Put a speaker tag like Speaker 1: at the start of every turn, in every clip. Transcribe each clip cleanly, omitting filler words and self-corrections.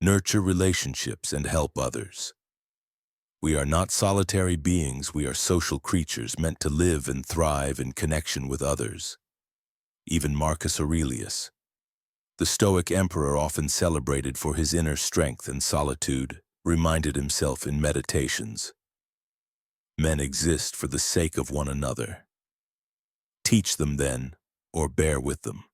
Speaker 1: nurture relationships, and help others. We are not solitary beings, we are social creatures meant to live and thrive in connection with others. Even Marcus Aurelius, the Stoic emperor often celebrated for his inner strength and solitude, reminded himself in meditations. Men exist for the sake of one another. Teach them then, or bear with them.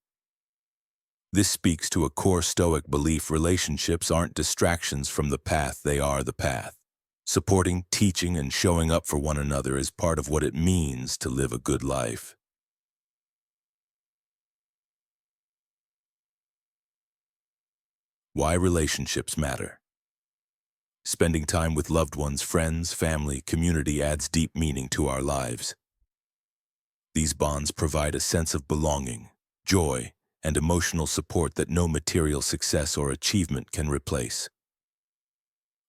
Speaker 1: This speaks to a core Stoic belief: relationships aren't distractions from the path, they are the path. Supporting, teaching, and showing up for one another is part of what it means to live a good life. Why relationships matter. Spending time with loved ones, friends, family, community adds deep meaning to our lives. These bonds provide a sense of belonging, joy, and emotional support that no material success or achievement can replace.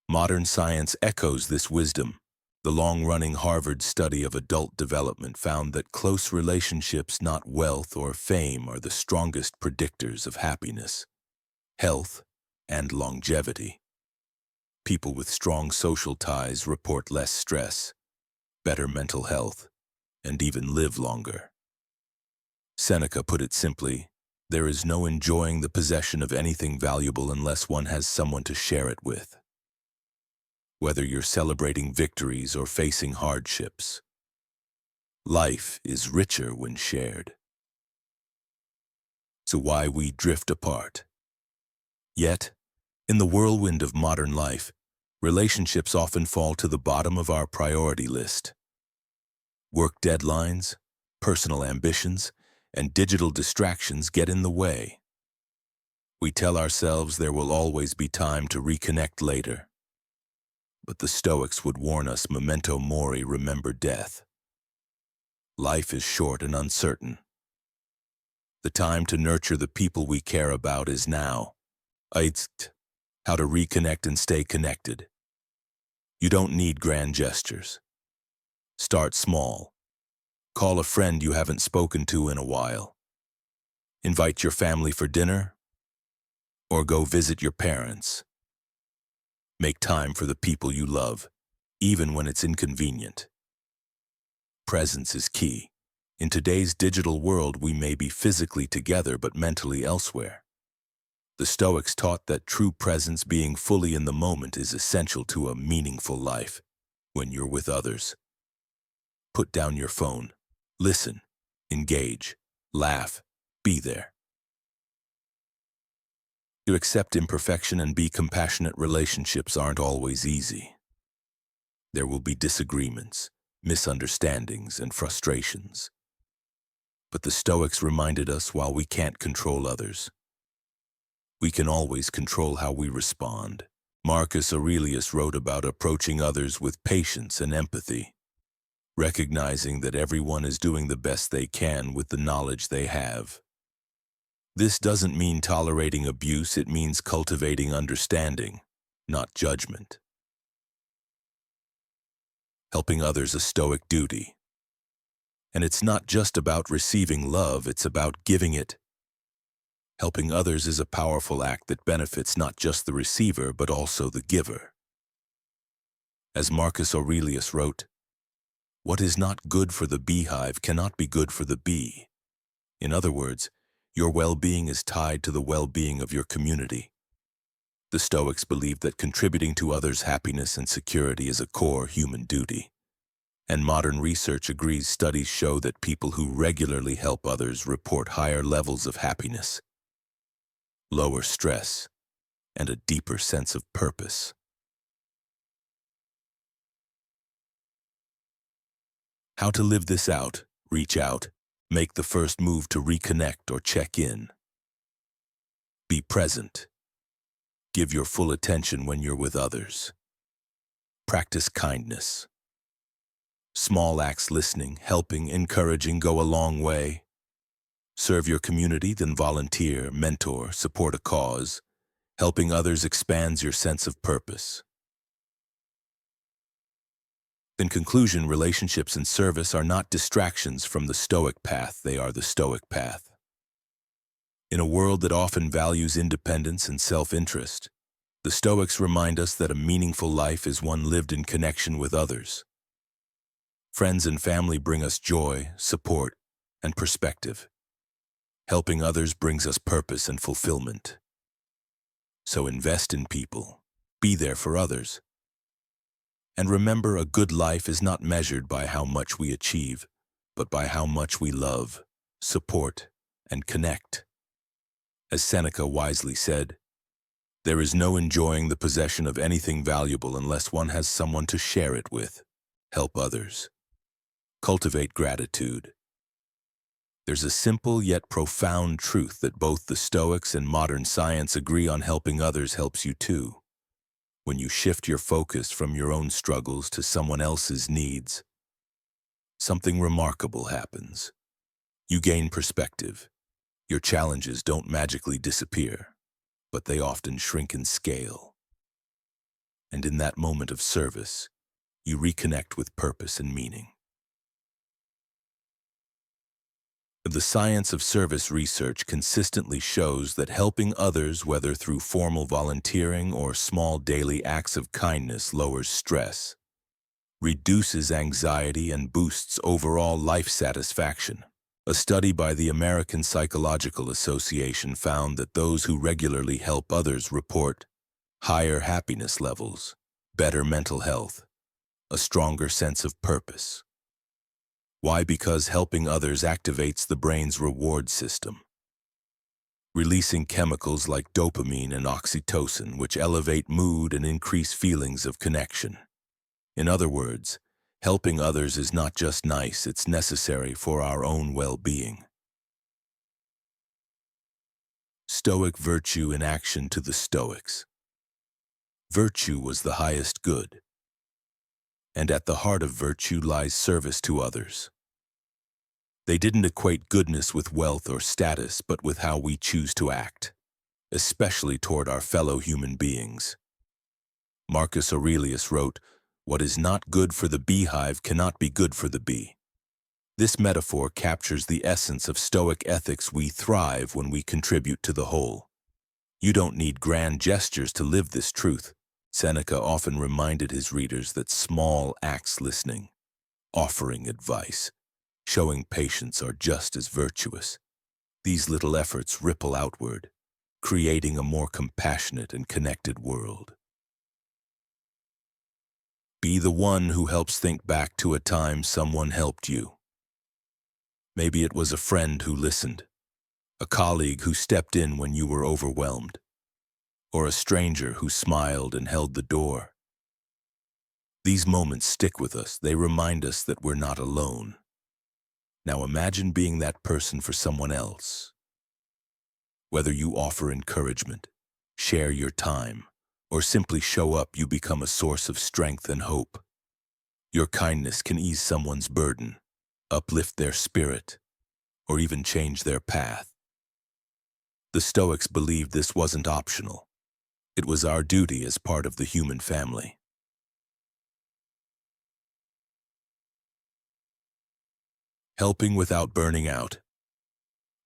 Speaker 1: Modern science echoes this wisdom. The long-running Harvard study of adult development found that close relationships, not wealth or fame, are the strongest predictors of happiness, health, and longevity. People with strong social ties report less stress, better mental health, and even live longer. Seneca put it simply, there is no enjoying the possession of anything valuable unless one has someone to share it with. Whether you're celebrating victories or facing hardships, life is richer when shared. So why we drift apart? Yet, in the whirlwind of modern life, relationships often fall to the bottom of our priority list. Work deadlines, personal ambitions, and digital distractions get in the way. We tell ourselves there will always be time to reconnect later. But the Stoics would warn us, memento mori, remember death. Life is short and uncertain. The time to nurture the people we care about is now. How to reconnect and stay connected. You don't need grand gestures. Start small. Call a friend you haven't spoken to in a while. Invite your family for dinner, or go visit your parents. Make time for the people you love, even when it's inconvenient. Presence is key. In today's digital world, we may be physically together but mentally elsewhere. The Stoics taught that true presence, being fully in the moment, is essential to a meaningful life. When you're with others, put down your phone, listen, engage, laugh, be there. To accept imperfection and be compassionate. Relationships aren't always easy. There will be disagreements, misunderstandings, and frustrations. But the Stoics reminded us, while we can't control others, we can always control how we respond. Marcus Aurelius wrote about approaching others with patience and empathy, recognizing that everyone is doing the best they can with the knowledge they have. This doesn't mean tolerating abuse, it means cultivating understanding, not judgment. Helping others, a Stoic duty. And it's not just about receiving love, it's about giving it. Helping others is a powerful act that benefits not just the receiver, but also the giver. As Marcus Aurelius wrote, "What is not good for the beehive cannot be good for the bee." In other words, your well-being is tied to the well-being of your community. The Stoics believed that contributing to others' happiness and security is a core human duty. And modern research agrees. Studies show that people who regularly help others report higher levels of happiness, lower stress, and a deeper sense of purpose. How to live this out? Reach out. Make the first move to reconnect or check in. Be present. Give your full attention when you're with others. Practice kindness. Small acts, listening, helping, encouraging, go a long way. Serve your community, then volunteer, mentor, support a cause. Helping others expands your sense of purpose. In conclusion, relationships and service are not distractions from the Stoic path, they are the Stoic path. In a world that often values independence and self-interest, The Stoics remind us that a meaningful life is one lived in connection with others. Friends and family bring us joy, support, and perspective. Helping others brings us purpose and fulfillment. So invest in people, be there for others. And remember, a good life is not measured by how much we achieve, but by how much we love, support, and connect. As Seneca wisely said, there is no enjoying the possession of anything valuable unless one has someone to share it with. Help others. Cultivate gratitude. There's a simple yet profound truth that both the Stoics and modern science agree on: helping others helps you too. When you shift your focus from your own struggles to someone else's needs, something remarkable happens. You gain perspective. Your challenges don't magically disappear, but they often shrink in scale. And in that moment of service, you reconnect with purpose and meaning. The science of service research consistently shows that helping others, whether through formal volunteering or small daily acts of kindness, lowers stress, reduces anxiety, and boosts overall life satisfaction. A study by the American Psychological Association found that those who regularly help others report higher happiness levels, better mental health, a stronger sense of purpose. Why? Because helping others activates the brain's reward system, releasing chemicals like dopamine and oxytocin, which elevate mood and increase feelings of connection. In other words, helping others is not just nice, it's necessary for our own well-being. Stoic virtue in action. To the Stoics, virtue was the highest good, and at the heart of virtue lies service to others. They didn't equate goodness with wealth or status, but with how we choose to act, especially toward our fellow human beings. Marcus Aurelius wrote, "What is not good for the beehive cannot be good for the bee." This metaphor captures the essence of Stoic ethics. We thrive when we contribute to the whole. You don't need grand gestures to live this truth. Seneca often reminded his readers that small acts, listening, offering advice, showing patience, are just as virtuous. These little efforts ripple outward, creating a more compassionate and connected world. Be the one who helps. Think back to a time someone helped you. Maybe it was a friend who listened, a colleague who stepped in when you were overwhelmed, or a stranger who smiled and held the door. These moments stick with us. They remind us that we're not alone. Now imagine being that person for someone else. Whether you offer encouragement, share your time, or simply show up, you become a source of strength and hope. Your kindness can ease someone's burden, uplift their spirit, or even change their path. The Stoics believed this wasn't optional. It was our duty as part of the human family. Helping without burning out.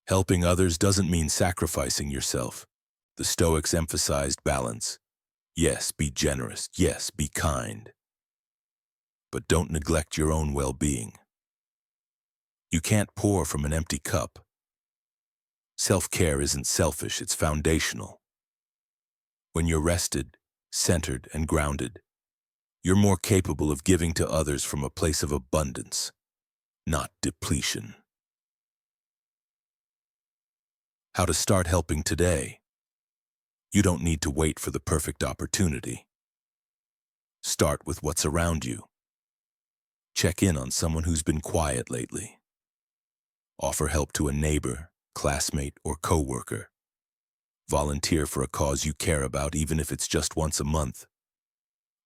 Speaker 1: Helping others doesn't mean sacrificing yourself. The Stoics emphasized balance. Yes, be generous. Yes, be kind. But don't neglect your own well-being. You can't pour from an empty cup. Self-care isn't selfish, it's foundational. When you're rested, centered, and grounded, you're more capable of giving to others from a place of abundance, not depletion. How to start helping today? You don't need to wait for the perfect opportunity. Start with what's around you. Check in on someone who's been quiet lately. Offer help to a neighbor, classmate, or coworker. Volunteer for a cause you care about, even if it's just once a month.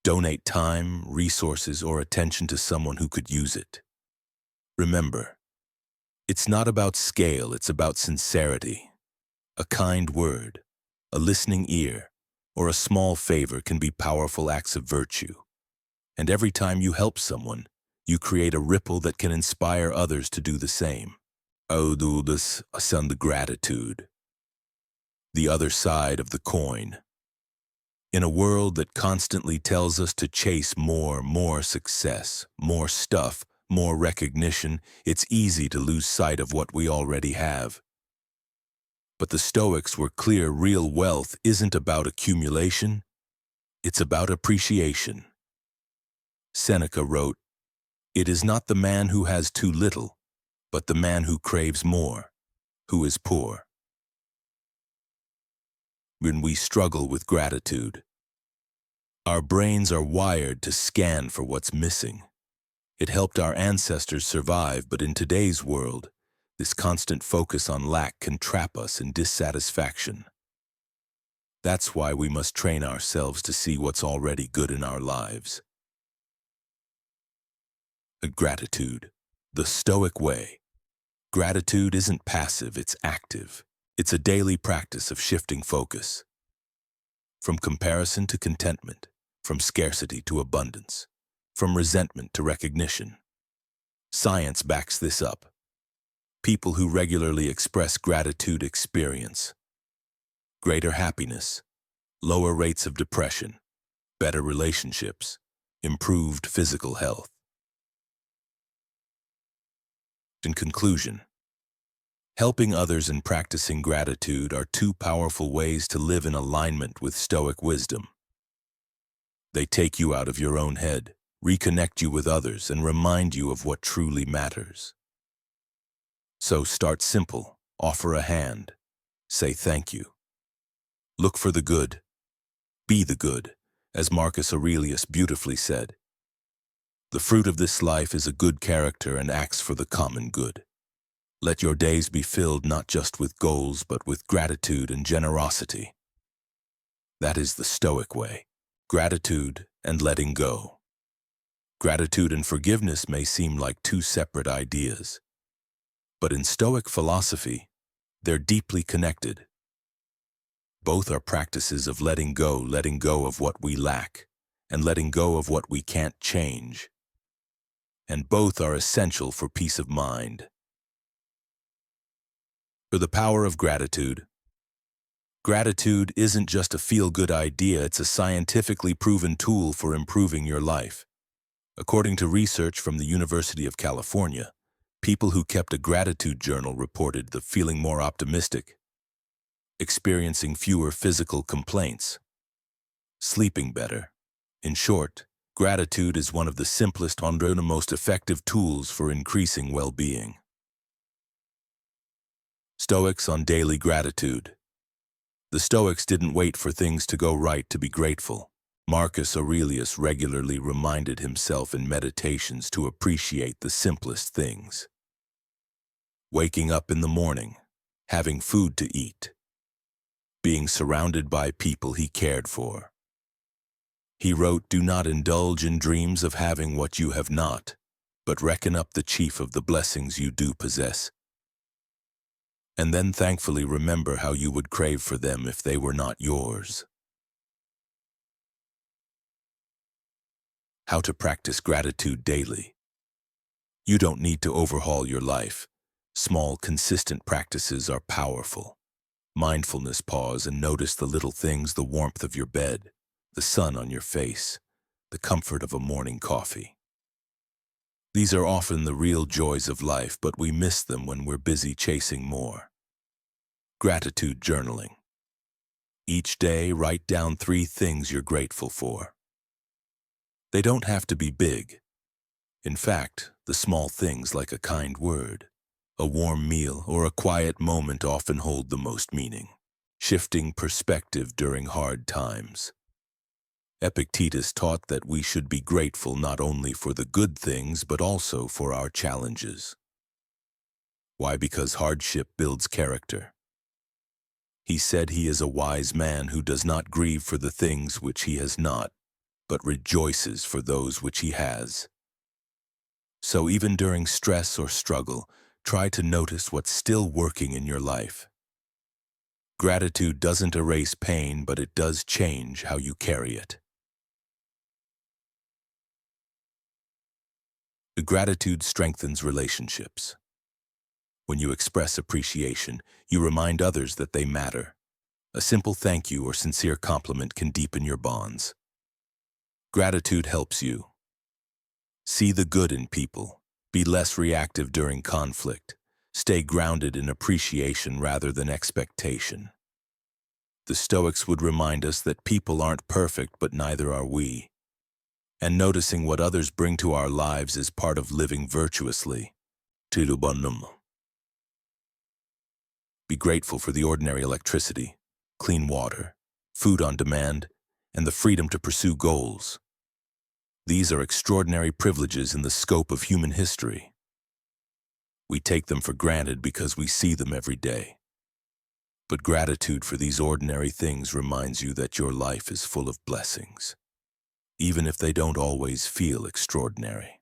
Speaker 1: Donate time, resources, or attention to someone who could use it. Remember, it's not about scale, it's about sincerity. A kind word, a listening ear, or a small favor can be powerful acts of virtue. And every time you help someone, you create a ripple that can inspire others to do the same. Aududus ascend gratitude. The other side of the coin. In a world that constantly tells us to chase more success, more stuff, more recognition, it's easy to lose sight of what we already have. But the Stoics were clear real wealth isn't about accumulation, it's about appreciation. Seneca wrote, "It is not the man who has too little, but the man who craves more, who is poor." When we struggle with gratitude, our brains are wired to scan for what's missing. It helped our ancestors survive, but in today's world, this constant focus on lack can trap us in dissatisfaction. That's why we must train ourselves to see what's already good in our lives. Gratitude, the Stoic way. Gratitude isn't passive, it's active. It's a daily practice of shifting focus. From comparison to contentment, from scarcity to abundance, from resentment to recognition. Science backs this up. People who regularly express gratitude experience greater happiness, lower rates of depression, better relationships, improved physical health. In conclusion, helping others and practicing gratitude are two powerful ways to live in alignment with Stoic wisdom. They take you out of your own head, reconnect you with others, and remind you of what truly matters. So start simple, offer a hand, say thank you. Look for the good, be the good, as Marcus Aurelius beautifully said. The fruit of this life is a good character and acts for the common good. Let your days be filled not just with goals, but with gratitude and generosity. That is the Stoic way, gratitude and letting go. Gratitude and forgiveness may seem like two separate ideas, but in Stoic philosophy, they're deeply connected. Both are practices of letting go of what we lack, and letting go of what we can't change. And both are essential for peace of mind. For the power of gratitude. Gratitude isn't just a feel-good idea, it's a scientifically proven tool for improving your life. According to research from the University of California, people who kept a gratitude journal reported the feeling more optimistic, experiencing fewer physical complaints, sleeping better. In short, gratitude is one of the simplest and most effective tools for increasing well-being. Stoics on daily gratitude. The Stoics didn't wait for things to go right to be grateful. Marcus Aurelius regularly reminded himself in meditations to appreciate the simplest things. Waking up in the morning, having food to eat, being surrounded by people he cared for. He wrote, "Do not indulge in dreams of having what you have not, but reckon up the chief of the blessings you do possess. And then thankfully remember how you would crave for them if they were not yours." How to practice gratitude daily. You don't need to overhaul your life. Small, consistent practices are powerful. Mindfulness, pause and notice the little things, the warmth of your bed, the sun on your face, the comfort of a morning coffee. These are often the real joys of life, but we miss them when we're busy chasing more. Gratitude journaling. Each day, write down 3 things you're grateful for. They don't have to be big. In fact, the small things like a kind word, a warm meal, or a quiet moment often hold the most meaning. Shifting perspective during hard times. Epictetus taught that we should be grateful not only for the good things, but also for our challenges. Why? Because hardship builds character. He said he is a wise man who does not grieve for the things which he has not, but rejoices for those which he has. So even during stress or struggle, try to notice what's still working in your life. Gratitude doesn't erase pain, but it does change how you carry it. The gratitude strengthens relationships. When you express appreciation, you remind others that they matter. A simple thank you or sincere compliment can deepen your bonds. Gratitude helps you see the good in people, be less reactive during conflict, stay grounded in appreciation rather than expectation. The Stoics would remind us that people aren't perfect, but neither are we. And noticing what others bring to our lives is part of living virtuously. Be grateful for the ordinary electricity, clean water, food on demand, and the freedom to pursue goals. These are extraordinary privileges in the scope of human history. We take them for granted because we see them every day. But gratitude for these ordinary things reminds you that your life is full of blessings, even if they don't always feel extraordinary.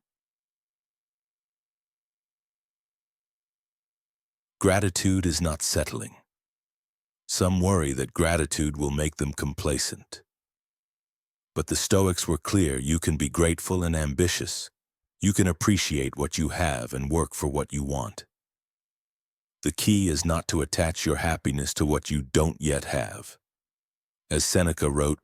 Speaker 1: Gratitude is not settling. Some worry that gratitude will make them complacent. But the Stoics were clear: you can be grateful and ambitious. You can appreciate what you have and work for what you want. The key is not to attach your happiness to what you don't yet have. As Seneca wrote,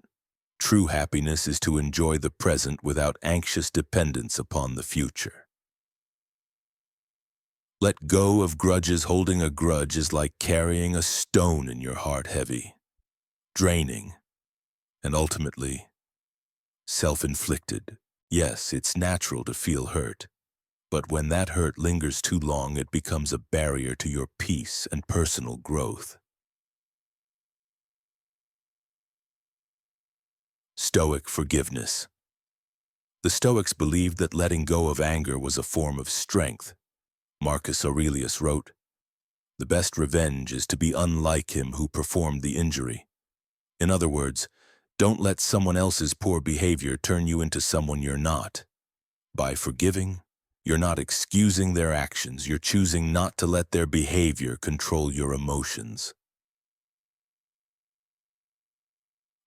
Speaker 1: true happiness is to enjoy the present without anxious dependence upon the future. Let go of grudges. Holding a grudge is like carrying a stone in your heart, heavy, draining, and ultimately self-inflicted. Yes, it's natural to feel hurt, but when that hurt lingers too long, it becomes a barrier to your peace and personal growth. Stoic forgiveness. The Stoics believed that letting go of anger was a form of strength. Marcus Aurelius wrote, "The best revenge is to be unlike him who performed the injury." In other words, don't let someone else's poor behavior turn you into someone you're not. By forgiving, you're not excusing their actions. You're choosing not to let their behavior control your emotions.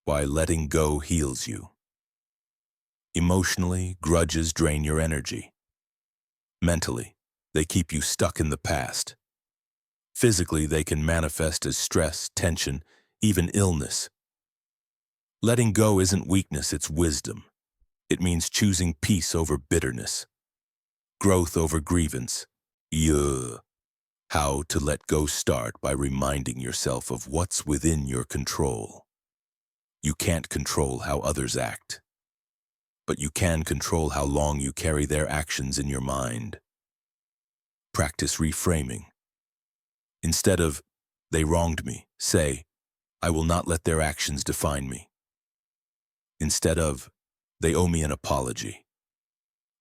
Speaker 1: Why letting go heals you. Emotionally, grudges drain your energy. Mentally, they keep you stuck in the past. Physically, they can manifest as stress, tension, even illness. Letting go isn't weakness, it's wisdom. It means choosing peace over bitterness, growth over grievance. How to let go? Start by reminding yourself of what's within your control. You can't control how others act, but you can control how long you carry their actions in your mind. Practice reframing. Instead of, "They wronged me," say, "I will not let their actions define me." Instead of, "They owe me an apology,"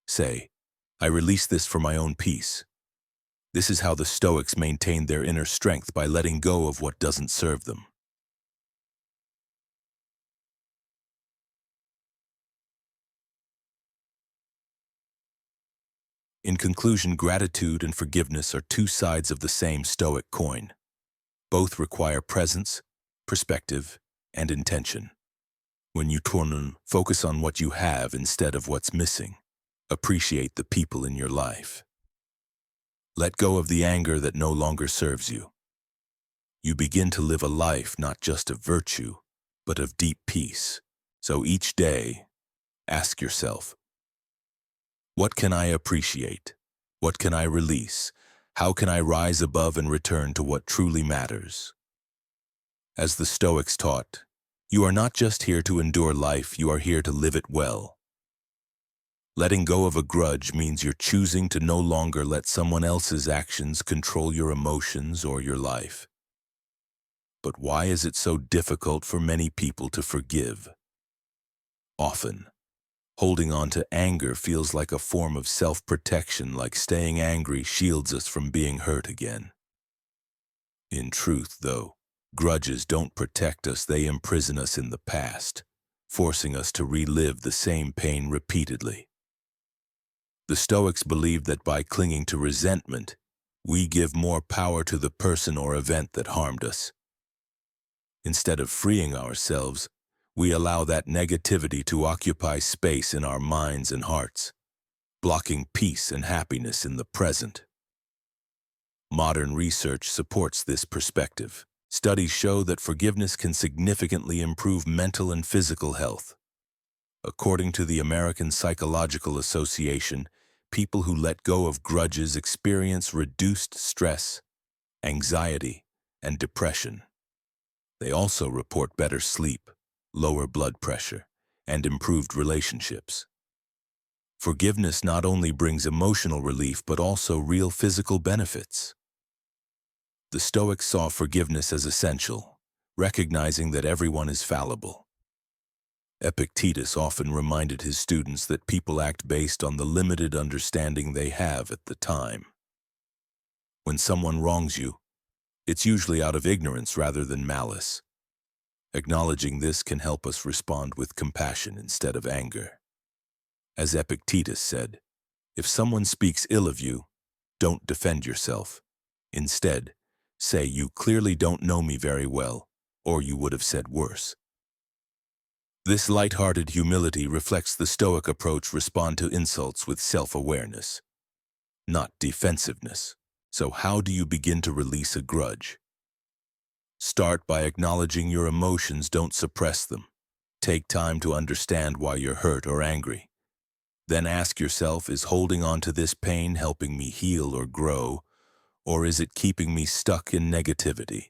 Speaker 1: say, "I release this for my own peace." This is how the Stoics maintained their inner strength, by letting go of what doesn't serve them. In conclusion, gratitude and forgiveness are two sides of the same Stoic coin. Both require presence, perspective, and intention. When you focus on what you have instead of what's missing. Appreciate the people in your life. Let go of the anger that no longer serves you. You begin to live a life not just of virtue, but of deep peace. So each day, ask yourself, what can I appreciate? What can I release? How can I rise above and return to what truly matters? As the Stoics taught, you are not just here to endure life, you are here to live it well. Letting go of a grudge means you're choosing to no longer let someone else's actions control your emotions or your life. But why is it so difficult for many people to forgive? Often, holding on to anger feels like a form of self-protection, like staying angry shields us from being hurt again. In truth, though, grudges don't protect us, they imprison us in the past, forcing us to relive the same pain repeatedly. The Stoics believed that by clinging to resentment, we give more power to the person or event that harmed us. Instead of freeing ourselves, we allow that negativity to occupy space in our minds and hearts, blocking peace and happiness in the present. Modern research supports this perspective. Studies show that forgiveness can significantly improve mental and physical health. According to the American Psychological Association, people who let go of grudges experience reduced stress, anxiety, and depression. They also report better sleep, lower blood pressure, and improved relationships. Forgiveness not only brings emotional relief but also real physical benefits. The Stoics saw forgiveness as essential, recognizing that everyone is fallible. Epictetus often reminded his students that people act based on the limited understanding they have at the time. When someone wrongs you, it's usually out of ignorance rather than malice. Acknowledging this can help us respond with compassion instead of anger. As Epictetus said, if someone speaks ill of you, don't defend yourself. Instead, say you clearly don't know me very well, or you would have said worse. This light-hearted humility reflects the Stoic approach: respond to insults with self-awareness, not defensiveness. So how do you begin to release a grudge? Start by acknowledging your emotions, don't suppress them. Take time to understand why you're hurt or angry. Then ask yourself, is holding on to this pain helping me heal or grow, or is it keeping me stuck in negativity?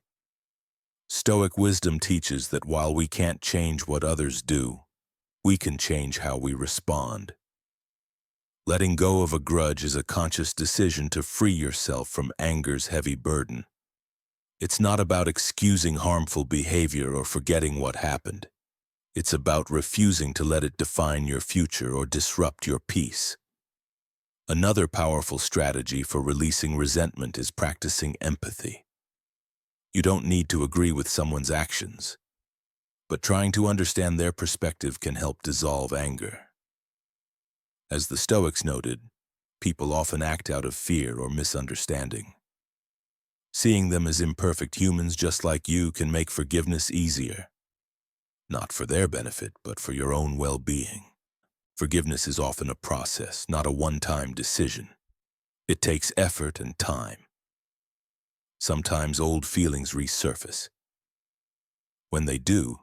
Speaker 1: Stoic wisdom teaches that while we can't change what others do, we can change how we respond. Letting go of a grudge is a conscious decision to free yourself from anger's heavy burden. It's not about excusing harmful behavior or forgetting what happened. It's about refusing to let it define your future or disrupt your peace. Another powerful strategy for releasing resentment is practicing empathy. You don't need to agree with someone's actions, but trying to understand their perspective can help dissolve anger. As the Stoics noted, people often act out of fear or misunderstanding. Seeing them as imperfect humans just like you can make forgiveness easier. Not for their benefit, but for your own well-being. Forgiveness is often a process, not a one-time decision. It takes effort and time. Sometimes old feelings resurface. When they do,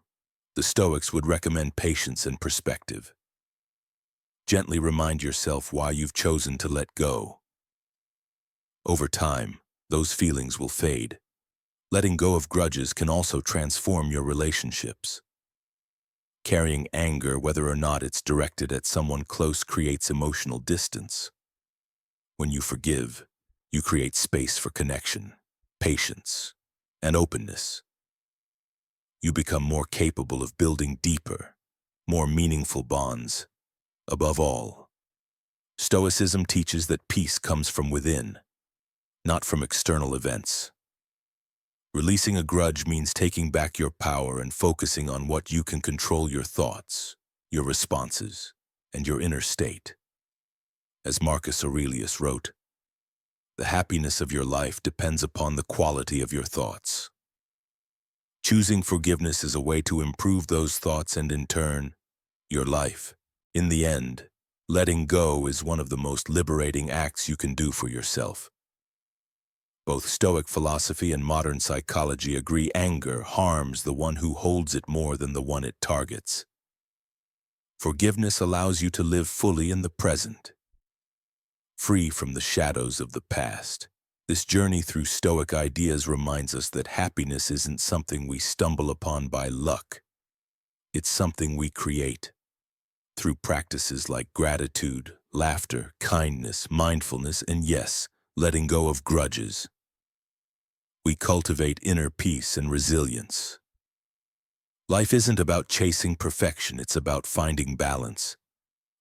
Speaker 1: the Stoics would recommend patience and perspective. Gently remind yourself why you've chosen to let go. Over time, those feelings will fade. Letting go of grudges can also transform your relationships. Carrying anger, whether or not it's directed at someone close, creates emotional distance. When you forgive, you create space for connection, patience, and openness. You become more capable of building deeper, more meaningful bonds. Above all, Stoicism teaches that peace comes from within, not from external events. Releasing a grudge means taking back your power and focusing on what you can control: your thoughts, your responses, and your inner state. As Marcus Aurelius wrote, "The happiness of your life depends upon the quality of your thoughts." Choosing forgiveness is a way to improve those thoughts and, in turn, your life. In the end, letting go is one of the most liberating acts you can do for yourself. Both Stoic philosophy and modern psychology agree anger harms the one who holds it more than the one it targets. Forgiveness allows you to live fully in the present, free from the shadows of the past. This journey through Stoic ideas reminds us that happiness isn't something we stumble upon by luck. It's something we create through practices like gratitude, laughter, kindness, mindfulness, and yes, letting go of grudges. We cultivate inner peace and resilience. Life isn't about chasing perfection, it's about finding balance.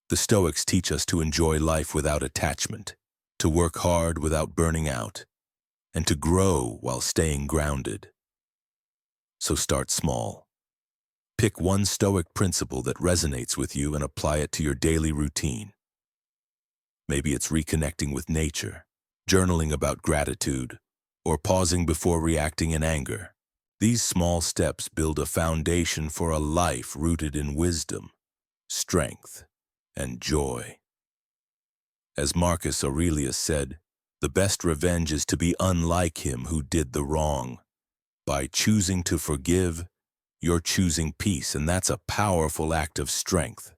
Speaker 1: The Stoics teach us to enjoy life without attachment, to work hard without burning out, and to grow while staying grounded. So start small. Pick one Stoic principle that resonates with you and apply it to your daily routine. Maybe it's reconnecting with nature, journaling about gratitude, or pausing before reacting in anger. These small steps build a foundation for a life rooted in wisdom, strength, and joy. As Marcus Aurelius said, "The best revenge is to be unlike him who did the wrong." By choosing to forgive, you're choosing peace, and that's a powerful act of strength.